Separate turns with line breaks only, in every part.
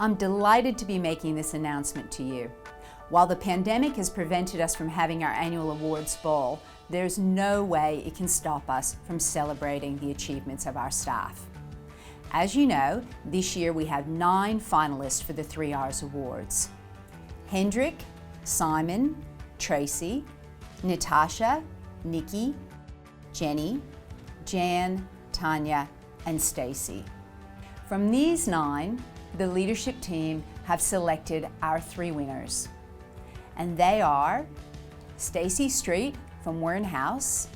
I'm delighted to be making this announcement to you. While the pandemic has prevented us from having our annual awards ball, there's no way it can stop us from celebrating the achievements of our staff. As you know, this year we have 9 finalists for the 3 R's Awards. Hendrik, Simon, Tracy, Natasha, Nikki, Jenny, Jan, Tanya, and Stacy. From these 9, the leadership team have selected our 3 winners. And they are Stacy Street from Warren House,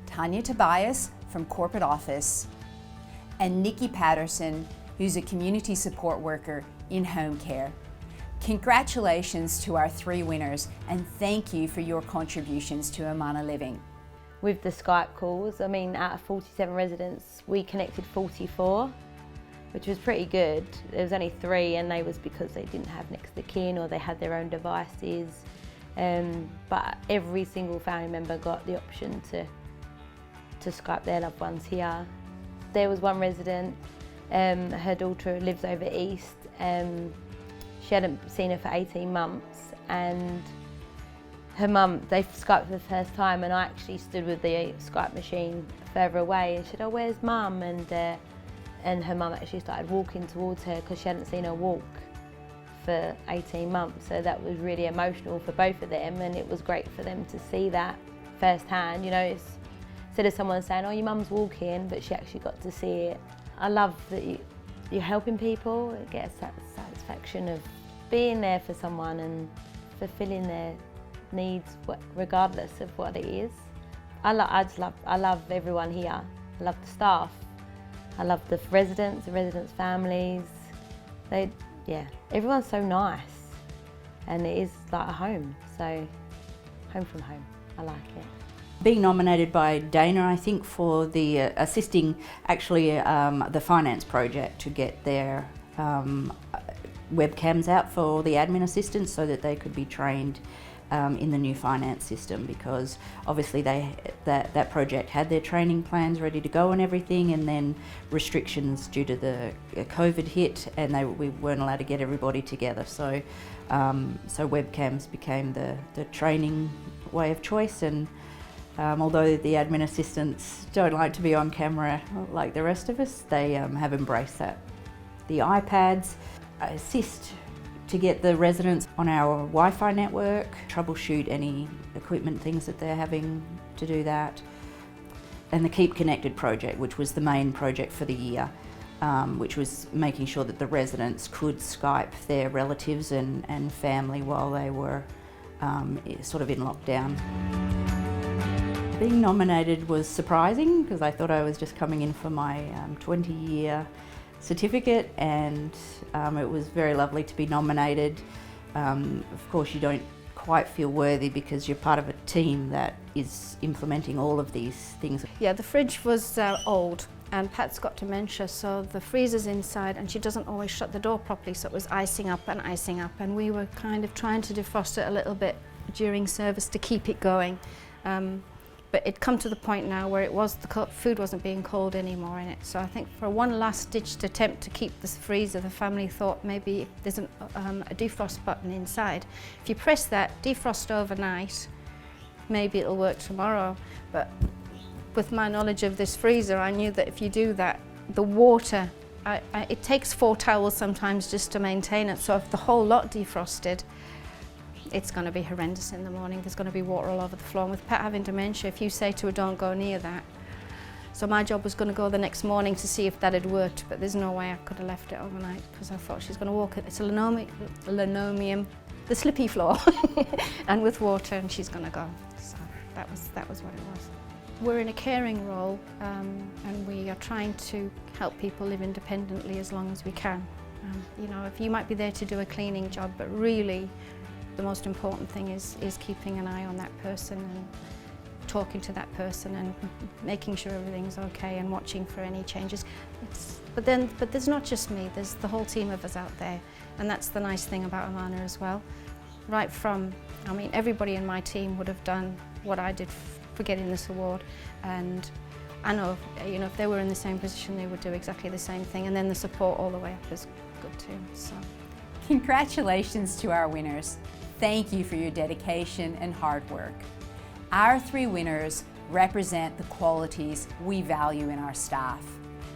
Tanya Tobias from Corporate Office, and Nikki Patterson, who's a community support worker in home care. Congratulations to our 3 winners, and thank you for your contributions to Amana Living.
With the Skype calls, I mean, out of 47 residents, we connected 44, which was pretty good. There was only 3, and they was because they didn't have next of kin or they had their own devices. But every single family member got the option to Skype their loved ones here. There was one resident, her daughter lives over east. She hadn't seen her for 18 months, and her mum, they Skyped for the first time, and I actually stood with the Skype machine further away and she said, "Oh, where's Mum?" And her mum actually started walking towards her because she hadn't seen her walk for 18 months. So that was really emotional for both of them, and it was great for them to see that firsthand. You know, instead of someone saying, "Oh, your mum's walking," but she actually got to see it. I love that you're helping people. It gets that satisfaction of being there for someone and fulfilling their needs, regardless of what it is. I love everyone here. I love the staff. I love the residents families. Everyone's so nice, and it is like a home. So, home from home. I like it.
Being nominated by Dana, I think, for the assisting actually the finance project to get their webcams out for the admin assistants so that they could be trained in the new finance system, because obviously that project had their training plans ready to go and everything, and then restrictions due to the COVID hit, and we weren't allowed to get everybody together. So webcams became the training way of choice, and although the admin assistants don't like to be on camera like the rest of us, they have embraced that. The iPads assist to get the residents on our Wi-Fi network, troubleshoot any equipment things that they're having to do that. And the Keep Connected project, which was the main project for the year, which was making sure that the residents could Skype their relatives and family while they were sort of in lockdown. Being nominated was surprising because I thought I was just coming in for my 20-year certificate, and it was very lovely to be nominated. Of course, you don't quite feel worthy because you're part of a team that is implementing all of these things.
Yeah, the fridge was old, and Pat's got dementia, so the freezer's inside and she doesn't always shut the door properly, so it was icing up, and we were kind of trying to defrost it a little bit during service to keep it going. But it'd come to the point now where the food wasn't being cold anymore in it. So I think for one last ditched attempt to keep this freezer, the family thought maybe if there's a defrost button inside. If you press that, defrost overnight, maybe it'll work tomorrow. But with my knowledge of this freezer, I knew that if you do that, the water, it takes 4 towels sometimes just to maintain it. So if the whole lot defrosted, it's going to be horrendous in the morning. There's going to be water all over the floor. And with Pat having dementia, if you say to her, "Don't go near that." So my job was going to go the next morning to see if that had worked, but there's no way I could have left it overnight because I thought she's going to walk it. It's a linoleum, the slippy floor, and with water, and she's going to go. So that was what it was. We're in a caring role, and we are trying to help people live independently as long as we can. You know, if you might be there to do a cleaning job, but really, the most important thing is keeping an eye on that person and talking to that person and making sure everything's okay and watching for any changes. But there's not just me, there's the whole team of us out there, and that's the nice thing about Amana as well. Right from, I mean, everybody in my team would have done what I did for getting this award, and I know, you know, if they were in the same position, they would do exactly the same thing, and then the support all the way up good too. So.
Congratulations to our winners. Thank you for your dedication and hard work. Our 3 winners represent the qualities we value in our staff.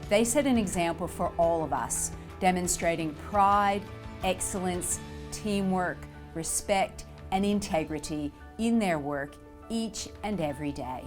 They set an example for all of us, demonstrating pride, excellence, teamwork, respect, and integrity in their work each and every day.